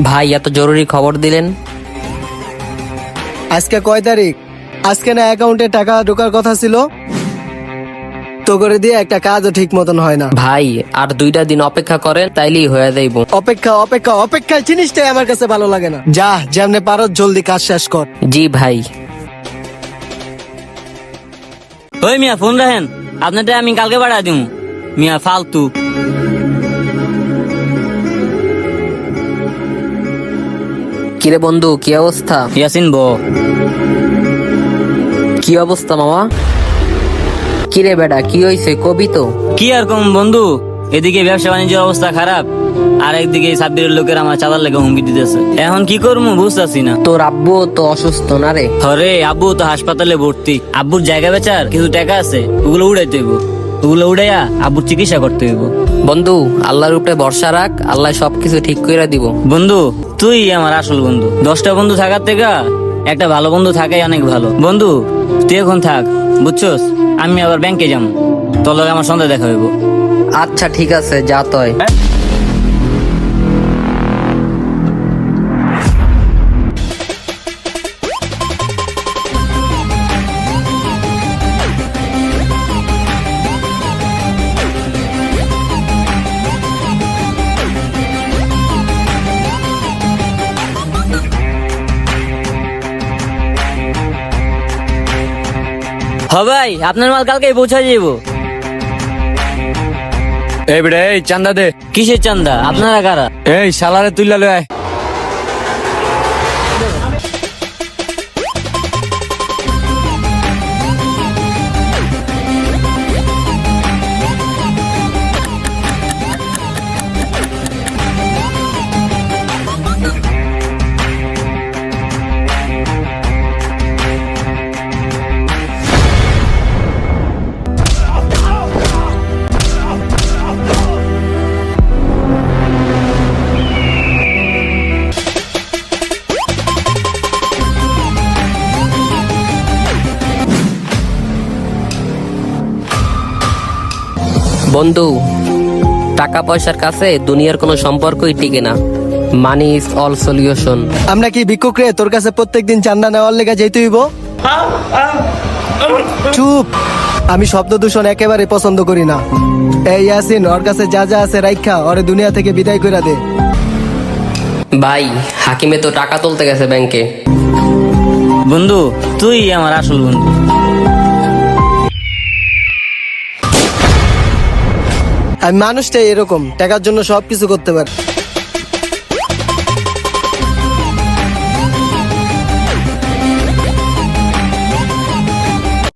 ভাই এত জরুরি খবর দিলেন? আজকে কয় তারিখ? আজকে না অ্যাকাউন্টে টাকা ঢোকার কথা ছিল, তো করে দিয়ে একটা কাজও ঠিক মতন হয় না। ভাই আর 2টা দিন অপেক্ষা করেন, তাইলেই হয়ে যাইব। অপেক্ষা অপেক্ষা অপেক্ষা জিনিসটাই আমার কাছে ভালো লাগে না। যা যেমনে পারো জলদি কাজ শেষ কর। জি ভাই। ওই মিয়া ফোন রাখেন, আপনারটা আমি কালকে পাঠা দিম। মিয়া ফালতু। কিরে বন্ধু, কি অবস্থা? ইয়াসিন কি অবস্থা মামা? কিরে বেটা, কি হইছে কবি তো? কি আর কম বন্ধু, এদিকে ব্যবসা বাণিজ্যের অবস্থা খারাপ, আর একদিকে সাব্বিরের লোকের আমার চাঁদার লেগে হুমকি দিতেছে। এখন কি করবো বুঝতেছি না। তোর আব্বু তো অসুস্থ না রে? হরে আব্বু তো হাসপাতালে ভর্তি। আব্বুর জায়গা বেচার কিছু টাকা আছে, ওগুলো উড়াইতে হইব। ওগুলো উড়াইয়া আব্বুর চিকিৎসা করতে হইব। বন্ধু, আল্লাহর উপরে ভরসা রাখ, আল্লাহ সবকিছু ঠিক করে দিব। বন্ধু তুই আমার আসল বন্ধু। 10টা বন্ধু থাকার থেকে একটা ভালো বন্ধু থাকাই অনেক ভালো। বন্ধু তুই এখন থাক, বুঝছস? আমি আবার ব্যাংকে যাবো, তোর লগে আমার সন্ধ্যা দেখা হইব। আচ্ছা ঠিক আছে, যা তয়। ভাই আপনার মাল কালকে পৌঁছা যাইব। এই বেটা, এই চান্দা দে। কিসের চান্দা? আপনারা কারা? এই শালারে তুইলা লয় আয়। বন্ধু, টাকা পয়সার কাছে দুনিয়ার কোনো সম্পর্কই টিকে না। Money is all solution. আমরা কি ভিক্ষুক রে তোর কাছে প্রত্যেকদিন চান্দা নেওয়ার লেগে যেতে হইব? চুপ। আমি শব্দ দূষণ একেবারে পছন্দ করি না। এই ইয়াসিন, ওর কাছে যা যা আছে রাইখা ওরে দুনিয়া থেকে বিদায় কইরা দে। ভাই, হাকিমে তো টাকা তুলতে গেছে ব্যাংকে। বন্ধু তুই আমার আসল বন্ধু। আমি মানুষটাই এরকম, টাকার জন্য সবকিছু করতে পারে।